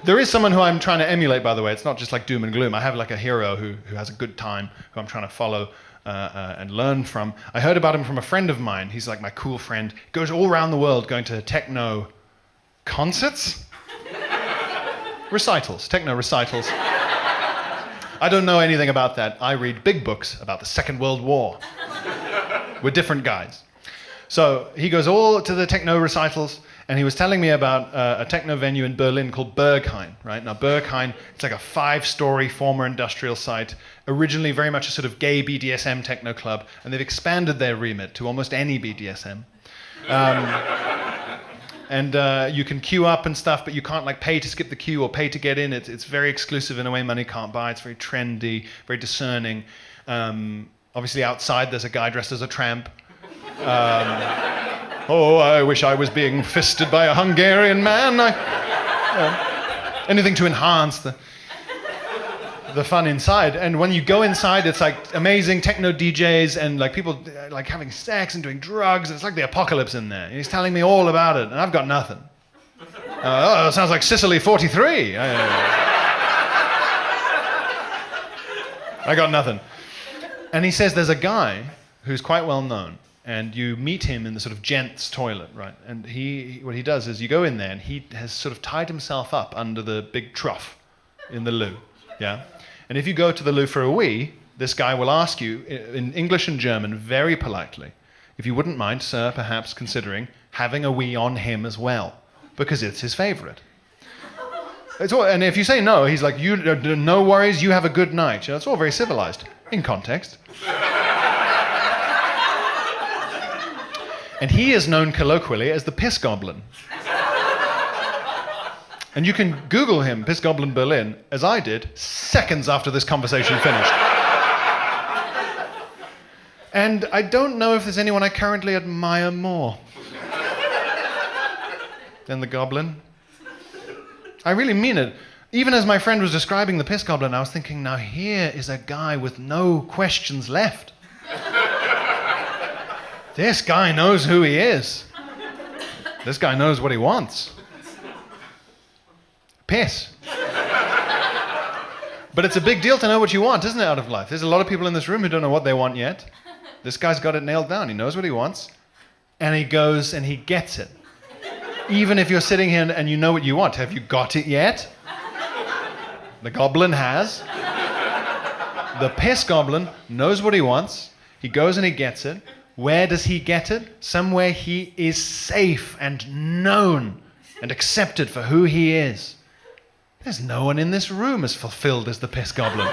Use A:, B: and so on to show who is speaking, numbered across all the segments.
A: There is someone who I'm trying to emulate, by the way. It's not just like doom and gloom. I have like a hero who has a good time, who I'm trying to follow and learn from. I heard about him from a friend of mine. He's like my cool friend. He goes all around the world going to techno concerts? Recitals, techno recitals. I don't know anything about that. I read big books about the Second World War with different guys. So he goes all to the techno recitals, and he was telling me about a techno venue in Berlin called Berghain, right? Now Berghain, it's like a 5-story former industrial site, originally very much a sort of gay BDSM techno club, and they've expanded their remit to almost any BDSM. And you can queue up and stuff, but you can't like pay to skip the queue or pay to get in. It's very exclusive in a way money can't buy. It's very trendy, very discerning. Obviously outside there's a guy dressed as a tramp. Oh, I wish I was being fisted by a Hungarian man. Anything to enhance the fun inside. And when you go inside, it's like amazing techno DJs and like people like having sex and doing drugs. It's like the apocalypse in there. He's telling me all about it, and I've got nothing. Oh, it sounds like Sicily 43. I got nothing. And he says there's a guy who's quite well known, and you meet him in the sort of gents' toilet, right? And what he does is you go in there, and he has sort of tied himself up under the big trough in the loo, yeah? And if you go to the loo for a wee, this guy will ask you in English and German very politely if you wouldn't mind, sir, perhaps considering having a wee on him as well, because it's his favorite. And if you say no, he's like, no worries, you have a good night. You know, it's all very civilized, in context. And he is known colloquially as the piss goblin. And you can Google him, Piss Goblin Berlin, as I did, seconds after this conversation finished. And I don't know if there's anyone I currently admire more than the goblin. I really mean it. Even as my friend was describing the piss goblin, I was thinking, now here is a guy with no questions left. This guy knows who he is. This guy knows what he wants. Piss. But it's a big deal to know what you want, isn't it, out of life? There's a lot of people in this room who don't know what they want yet. This guy's got it nailed down. He knows what he wants. And he goes and he gets it. Even if you're sitting here and you know what you want. Have you got it yet? The goblin has. The piss goblin knows what he wants. He goes and he gets it. Where does he get it? Somewhere he is safe and known and accepted for who he is. There's no one in this room as fulfilled as the piss goblin.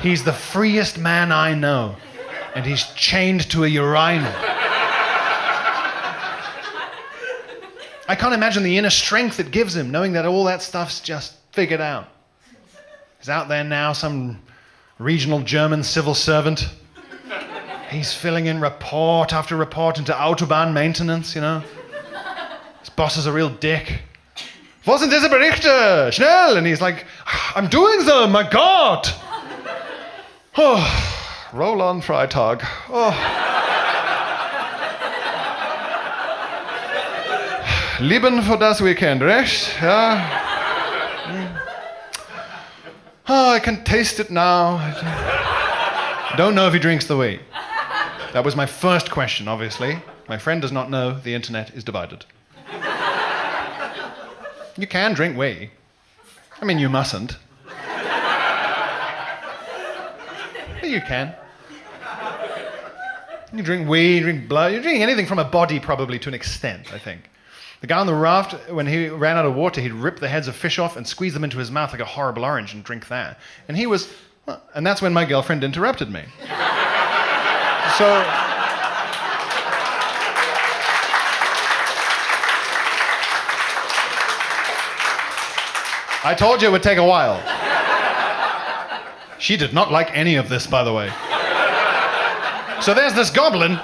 A: He's the freest man I know, and he's chained to a urinal. I can't imagine the inner strength it gives him, knowing that all that stuff's just figured out. He's out there now, some regional German civil servant. He's filling in report after report into Autobahn maintenance, you know. His boss is a real dick. Wo sind diese Berichte? Schnell! And he's like, I'm doing them, my God! Oh, roll on Freitag. Oh. Lieben für das Weekend, recht? Ja. Oh, I can taste it now. Don't know if he drinks the wee. That was my first question, obviously. My friend does not know the internet is divided. You can drink wee. I mean, you mustn't. But you can. You drink wee, you drink blood. You're drinking anything from a body, probably, to an extent, I think. The guy on the raft, when he ran out of water, he'd rip the heads of fish off and squeeze them into his mouth like a horrible orange and drink that. And he was... Well, and that's when my girlfriend interrupted me. So... I told you it would take a while. She did not like any of this, by the way. So there's this goblin